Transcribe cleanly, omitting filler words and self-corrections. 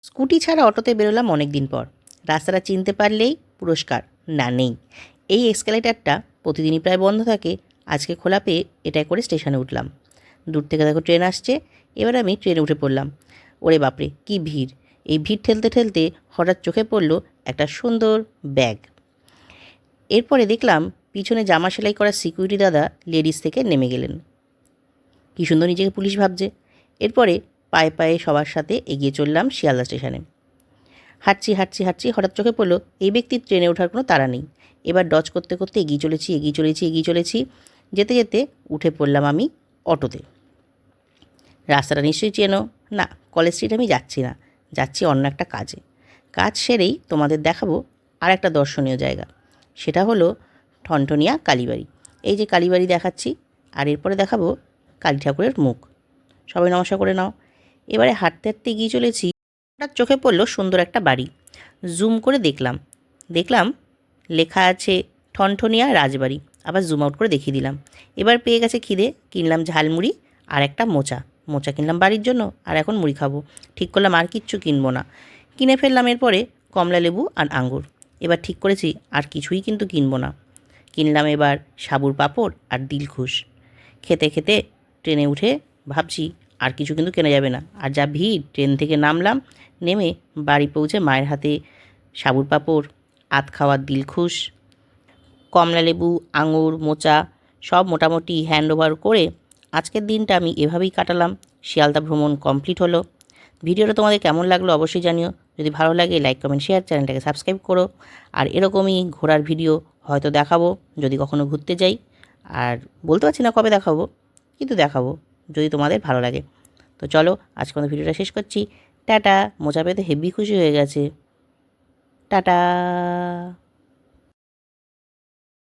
Scooty ছাড়া অটোতে বেরোলাম অনেক দিন পর। রাস্তাটা চিনতে পারলেই পুরস্কার। না, নেই। এই এসকালেটারটা প্রতিদিনই প্রায় বন্ধ থাকে। আজকে খোলা পেয়ে এটায় করে স্টেশনে উঠলাম। দূর থেকে দেখো ট্রেন আসছে। এবার আমি ট্রেনে উঠে পড়লাম। ওরে বাপরে, কি ভিড়! এই ভিড় ঠেলতে ঠেলতে হঠাৎ চোখে পড়ল একটা সুন্দর ব্যাগ। এরপরে দেখলাম পিছনে জামা সেলাই করা সিকিউরিটি দাদা লেডিস থেকে নেমে গেলেন। কী সুন্দর নিজেকে পুলিশ ভাবছে। এরপরে পায়ে পায়ে সবার সাথে এগিয়ে চললাম শিয়ালদা স্টেশনে। হাঁটছি হাঁটছি হাঁটছি হঠাৎ চোখে পড়লো এই ব্যক্তির ট্রেনে ওঠার কোনো তাড়া নেই। এবার ডজ করতে করতে এগিয়ে চলেছি এগিয়ে চলেছি এগিয়ে চলেছি। যেতে যেতে উঠে পড়লাম আমি অটোতে। রাস্তাটা নিশ্চয়ই চেনো। না, কলেজ স্ট্রিট আমি যাচ্ছি না, যাচ্ছি অন্য একটা কাজে। কাজ সেরেই তোমাদের দেখাবো আর একটা দর্শনীয় জায়গা। সেটা হলো ঠনঠনিয়া কালীবাড়ি। এই যে কালীবাড়ি দেখাচ্ছি, আর এরপরে দেখাবো কালী ঠাকুরের মুখ। সবাই নমস্কার করে নাও। এবারে হাঁটতে হাঁটতে এগিয়ে চলেছি। হঠাৎ চোখে পড়লো সুন্দর একটা বাড়ি। জুম করে দেখলাম লেখা আছে ঠনঠনিয়া রাজবাড়ি। আবার জুম আউট করে দেখিয়ে দিলাম। এবার পেয়ে গেছে খিদে, কিনলাম ঝালমুড়ি আর একটা মোচা কিনলাম বাড়ির জন্য। আর এখন মুড়ি খাবো। ঠিক করলাম আর কিচ্ছু কিনবো না। কিনে ফেললাম এরপরে কমলা লেবু আর আঙ্গুর। এবার ঠিক করেছি আর কিছুই কিন্তু কিনবো না। কিনলাম এবার সাবুর পাঁপড় আর দিলখুশ। খেতে খেতে ট্রেনে উঠে ভাবছি আর কিছু কিন্তু কেনা যাবে না। আর যা ভিড়! ট্রেন থেকে নামলাম, নেমে বাড়ি পৌঁছে মায়ের হাতে সাবুর পাঁপড়, আধ খাওয়ার দিলখুশ, কমলা লেবু, আঙুর, মোচা সব মোটামুটি হ্যান্ড ওভার করে আজকের দিনটা আমি এভাবেই কাটালাম। শিয়ালদা ভ্রমণ কমপ্লিট হলো। ভিডিওটা তোমাদের কেমন লাগলো অবশ্যই জানিও। যদি ভালো লাগে লাইক কমেন্ট শেয়ার, চ্যানেলটাকে সাবস্ক্রাইব করো। আর এরকমই ঘোরার ভিডিও হয়তো দেখাবো যদি কখনো ঘুরতে যাই। আর বলতে পারছি না কবে দেখাবো, কিন্তু দেখাবো যদি তোমাদের ভালো লাগে। তো চলো আজকে আমাদের ভিডিওটা শেষ করছি। টাটা। মোচা পেতে হেব্বি খুশি হয়ে গেছে। টাটা।